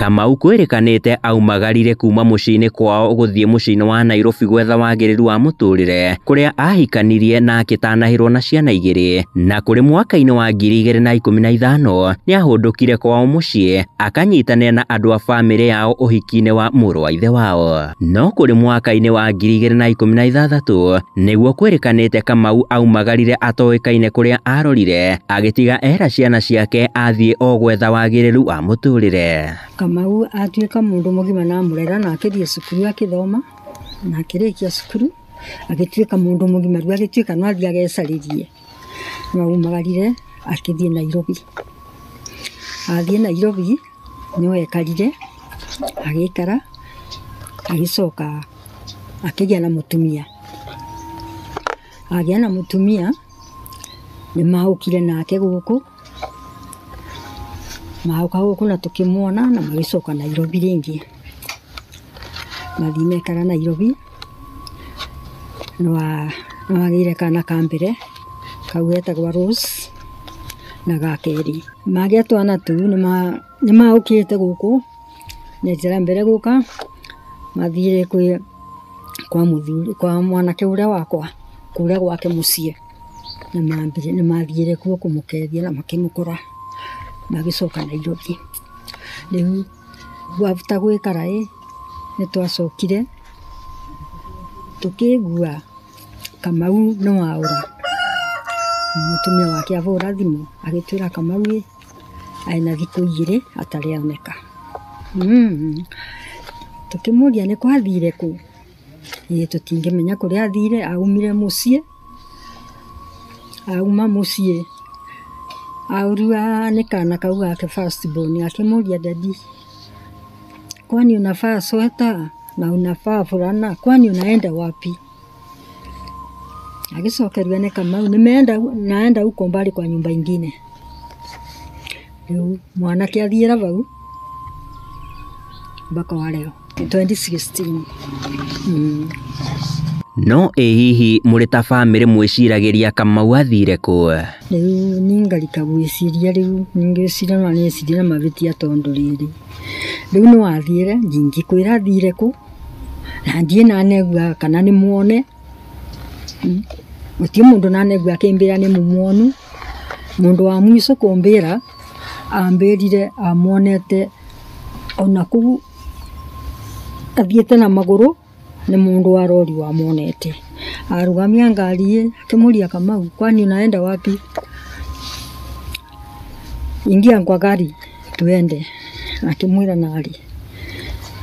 Kamau kwĩrĩkanĩte aumagarire kuma mũciĩ-inĩ kwao gũthiĩ mũciĩ-inĩ wa Nairobi gwetha wagĩrĩru wa mũtũrĩre, kũrĩa ahikanirie na akĩtanahĩrwo na ciana 2, na kũrĩ mwaka-inĩ wa 2015 nĩahũndũkire kwao mũciĩ akanyitanĩra na andũ a bamĩrĩ yao ũhiki-inĩ wa mũrũ wa ithe wao. No kũrĩ mwaka-inĩ wa 2016 nĩguo kwĩrĩkanĩte Kamau aumagarire atoĩkaine kũrĩa arorire, agĩtiga era ciana ciake athiĩ o gwetha wagĩrĩru wa mũtũrĩre. Kamau atuĩka mũndũ mũgima na mũrera na akĩthiĩ cukuru agĩthoma na akĩrĩkia cukuru agĩtuĩka mũndũ mũgima, rĩu agĩtuĩka no athiĩ agecarĩrie. No aumagarire akĩthiĩ Nairobi. Athiĩ Nairobi no ekarire agĩikara agĩcoka akĩgĩa na mũtumia. Agĩa na mũtumia nĩmahũkire nake gũkũ. Mahauka gũkũ na tũkĩmuona na magĩcoka Nairobi rĩngĩ. Mathiĩ mekara Nairobi. No agĩire kana ka mbere kau getagwo Rose na ga kerĩ. Magĩa twana tũu nĩmahũkĩte gũkũ. Njĩra mbere gũka mathiire kwa mwanake ũrĩa wakwa kũrĩa gwake mũciĩ. Nĩmathiire kuo kũmũkeithia na makĩmũkora magĩcoka Nairobi. Rĩu gwabuta gwĩkara nĩtwacokire tũkĩigua Kamau no aũra. Mũtumia wake ahũra thimũ agĩtwĩra Kamau arĩ na thikũ 2 atarĩ oneka. Tũkĩmũria nĩ kwathire kũ? Tũtingĩmenya kũrĩa athire. Aumire mũciĩ. Auma mũciĩ aurua nĩ kana kau gake first born. Akĩmũria daddy, kwani unafaa sweta na unafaa fulana, kwani unaenda wapi? Agĩcokeria nĩ Kamau, naenda huko mbali kwa nyumba ingine. Rĩu mwanake athiĩra bau mpaka wa leo 2016. No hihi mũrĩ ta bamĩrĩ mwĩciragĩria Kamau athire kũ? Rĩu niĩ ngarika gwĩciria, rĩu ngĩciria no nĩecirie na mahĩtia tondũ rĩrĩ. Rĩu no athiire, ndingĩkwĩra athire kũ, na ndiĩ na negua kana nĩ muone. Gũtirĩ mũndũ na negua akĩmbĩra nĩ mũmuonu. Mũndũ wa mũico kũmbĩra ambĩrire amuonete ona kũu athiĩte na magũrũ, nĩ mũndũ wa rori wamuonete. Arũgamia ngari akĩmũria Kamau, kwani unaenda wapi? Ingia kwa gari tuende. Akĩmwĩra narĩ.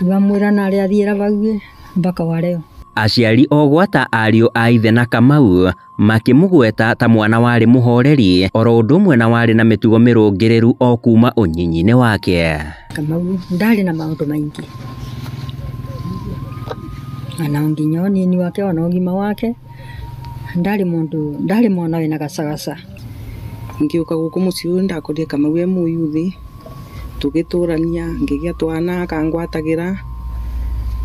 Amwĩra narĩ athiĩra bau mpaka wa leo. Aciari ogwata ariũ a ithe na Kamau makĩmũgweta ta mwana warĩ mũhoreri, oro ũndũ ũmwe na warĩ na mĩtugo mĩrũngĩrĩru o kuma ũnyinyi-inĩ wake. Kamau ndarĩ na maũndũ maingĩ. Ana nginya ũnini wake ona ũgima wake ndarĩ mwana wĩna gacagaca. Ngĩũka gũkũ mũciĩ ũyũ ndakorire Kamau e mũyuthi. Tũgĩtũrania ngĩgĩa twana akangwatagĩra.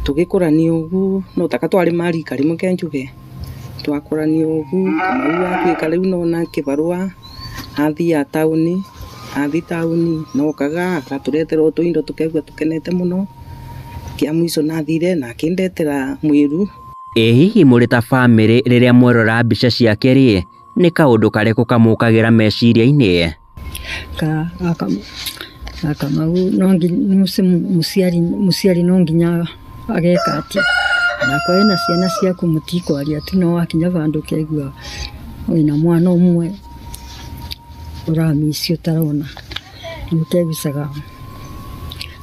Tũgĩkũrania ũguo no taka twarĩ marika rimwe kenjuge. Twakũrania ũguo Kamau atuĩka rĩu nona kĩbarũa athiĩ taũni nokaga agatũretera tũindo tũkaigua tũkenete mũno. Kĩa mũico nathire na akĩndetera mwĩru. Hihi mũrĩ ta bamĩrĩ rĩrĩa mwerora mbica ciake rĩ, nĩ kaũndũ karĩkũ kamũkagĩra meciria-inĩ? Kamau mũciari no nginya ageka atĩ nakwa wĩna ciana ciaku mũtikwaria tu, no wakinya bandũ ũkaigua wĩna mwana ũmwe ũramici ũtarona. Rĩu ũkegucaga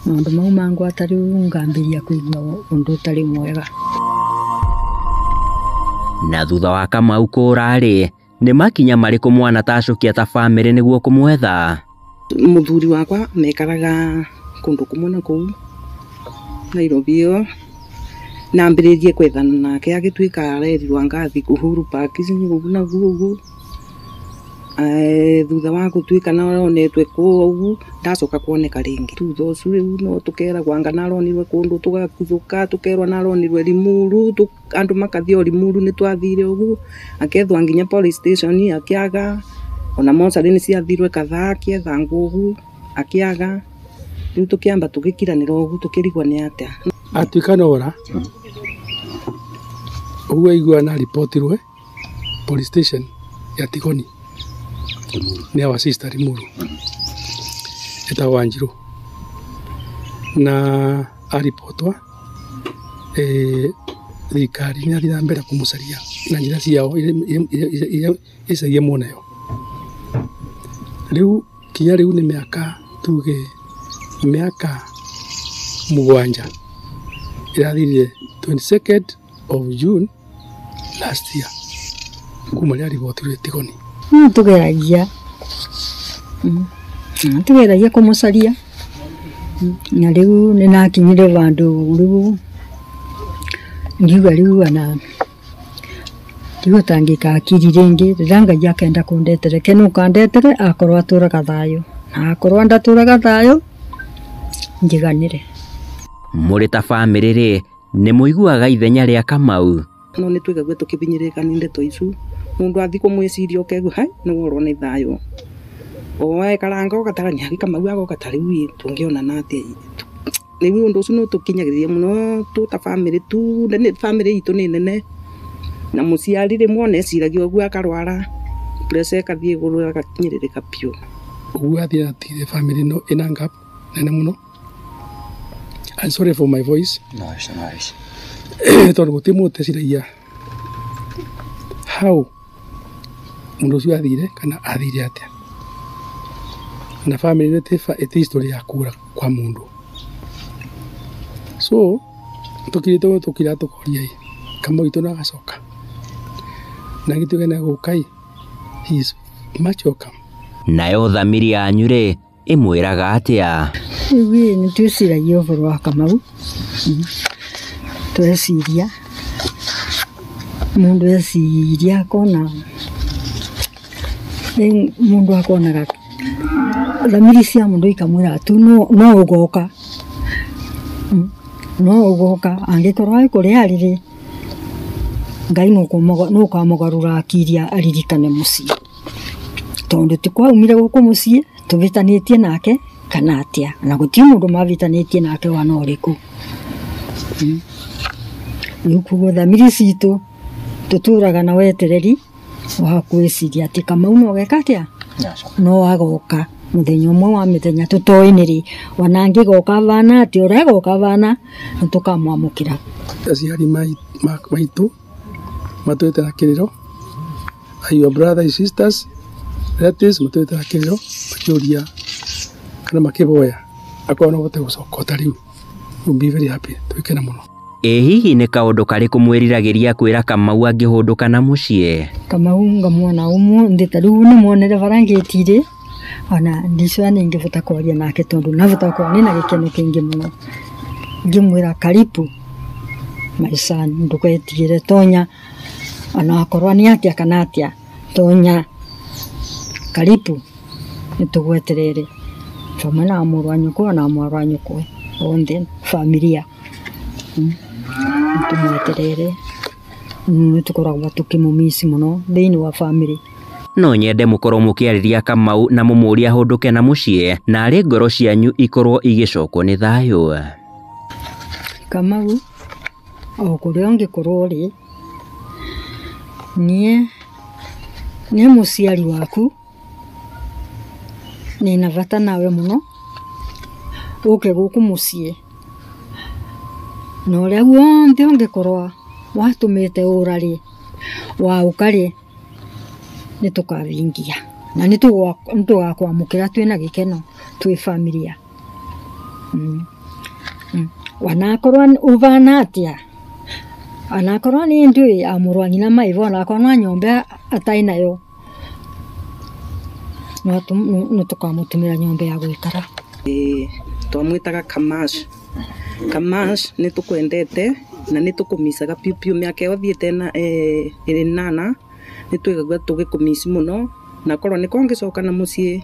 maũndũ mau mangwata, rĩu ngambĩrĩria kũigua ũndũ ũtarĩ mwega. Na thutha wa Kamau kũũra rĩ, nĩ makinya marĩkũ mwana tacokia ta bamĩrĩ nĩguo kũmwetha? Mũthuri wakwa mekaraga kũndũ kũmwe na kũu Nairobi ĩyo. Nambĩrĩirie kwethana nake agĩtuĩka arerirwo ngathi Uhuru Park ũguo naguo ũguo. Thutha wa gũtuĩka naronetwe kũu ũguo ndacoka kuoneka rĩngĩ. Thutha ũcio rĩu no tũkeragwo anga naronirwe kũndũ tũgakuthũka, tũkerwo naronirwe Limuru, andũ makathiĩ Limuru nĩtwathire ũguo. Akethwa nginya police station akĩaga. Ona mocarĩ nĩciathirwe kadhaa akĩetha ngũgu akĩaga. riu tukiamba tugikiranira ugu tukirigwa ni atia atuikanora uwe igua na reportirwe police station ya Tigoni ni our sister Limuru etagwo Wanjiru na aripotwa thirikari nĩ athiĩ na mbere kũmũcaria na njĩra ciao icagia muonayo rĩu kinya rĩu nĩ mĩaka tuge mĩaka 7 ĩrathirire 22nd of June last year kuma rĩa ribotirwe Tigoni tugeragia kũmũcaria na rĩu nĩ nakinyire vandũ rĩu ngiuga rĩu ana ndigo tangĩka akiri rĩngĩ rĩrĩa Ngai akenda kũndetere ke nũkandetere akorwo atũraga thayũ na akorwo ndatũraga thayũ njiganĩre. Mũrĩ ta bamĩrĩ rĩ nĩ mũiguaga ithenya rĩa Kamau? No nĩ twĩgague tũkĩbinyĩrĩka nĩ ndeto icu mũndũ athi kũmwĩciria ũkegua hai nĩ worwo nĩ thayũ oe karanga ũgatarania Kamau agoka ta rĩu tũngĩona na atĩa rĩu ũndũ ũcio no tũkinyagĩrĩria mũno tũta bamĩrĩ tu nĩ bamĩrĩ itũ nĩ nene na mũciari rĩmwe oneciragia ũguo akarwara pressure ĩkathiĩ igũrũ agakinyĩrĩrĩka biũ ũguo athiĩ atire bamĩrĩ no ĩna ngap nene mũno. I'm sorry for my voice. Nice. Tondũ gũtirĩ mũndũ teciragia how mũndũ ũcio athire kana athire atĩa na bamĩrĩ nĩ ĩtĩ history ya kũra kwa mũndũ so tukirite tukira tukoria Kamau itu na gacoka na gituge na gukai he is much welcome. Nayo thamiri yanyu rĩ ĩmwĩraga atĩa? Iwi nĩ twĩciragia ũhoro wa Kamau tweciria mũndũ eciria akona mũndũ akonaga thamiri cia mũndũ ikamwĩra tu no ũgoka no ũgoka angĩkorwo arĩ kũrĩa arĩ Ngai no ũkamũgarũra akiria aririkane mũciĩ tondũ tikwaumire gũkũ mũciĩ tũvitanĩtie nake kana atĩa na gũtirĩ mũndũ mavitanĩtie nake wana ũrĩkũ rĩu kuoguo thamiri citũ tũtũraga na wetereri wa kwĩciria atĩ Kamau no geka atĩa no agoka muthenya ũmwe wa mĩthenya tũtoĩ nĩ rĩ wana angĩgoka vana atĩ ũregoka vana nĩtũkamwamũkĩra. Aciari maitũ matwĩte na kĩrĩro your brothers and sisters relatives matwĩte na kĩrĩro makĩũria kana makĩvoya akorwo no gũte gũcoka ta rĩu we'll be very happy twĩkena mũno. Ĩ hihi nĩ kaũndũ karĩkũ mwĩriragĩria kwĩra Kamau angĩhũndũka na mũciĩ? Kamau ngamwona ũmũthĩ ta rĩu nĩmuonere varangĩtire ona ndicua nĩngĩvota kwaria nake tondũ navota kwaria na gĩkeno kĩingĩ mũno ngĩmwĩra karibu my son ndũgetigĩre tonya ona akorwo nĩ atĩa kana atĩa tonya karibu nĩtũgweterere famwe na mũrũ wa nyũkwa na mwarĩ wa nyũkwa onthe familia nĩtũmweterere nĩtũkoragwo tũkĩmũmisi mũno thĩinĩ wa family. No nyende mũkorwo mũkĩarĩria Kamau na mũmũũria ahũndũke na mũciĩ na arĩ ngoro cianyu ikorwo igĩcokwo nĩ thayũ. Kamau o kũrĩa ũngĩkorwo ũrĩ nĩ mũciari waku nĩna bata nawe mũno ũke gũkũ mũciĩ na ũrĩa guothe ũngĩkorwo watũmĩte ũrarĩ wa ũkarĩ nĩtũkavingia na nĩtũgakwamũkĩra twĩna gĩkeno twĩ familia. Wanakorwo uvana atĩa anakorwo nĩ ndũĩ amũrũ wa nyina maivo onakorwo no nyombe atarĩ nayo nĩtũkamũtũmĩra nyombe ya gwĩkara. Twamwĩtaga Kamash nĩtũkwendete na nĩtũkũmicaga piu mĩaka ĩyo thiĩte na ĩrĩ nana nĩtwĩgaga tũgĩkũmici mũno na korwo nĩ kũngĩcoka na mũciĩ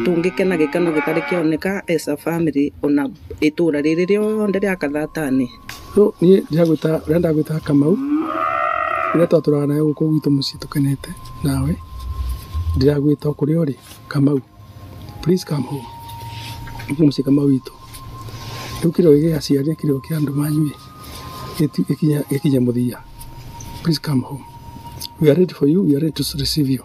tũngĩkena gĩkeno gĩtarĩ kĩoneka as a family ona itũra rĩrĩ rĩothe rĩa Kathatani. Niĩ ndagwĩta Kamau rĩrĩa twatũraga nawe gũkũ gwitũ mũciĩ tũkenete nawe ndĩragwĩta kũrĩa ũrĩ Kamau please come home gũkũ mũciĩ Kamau witũ Riu kiro gigaciaria kiro kia andu manyu ikinya muthia. Please come home. We are ready for you. We are ready to receive you.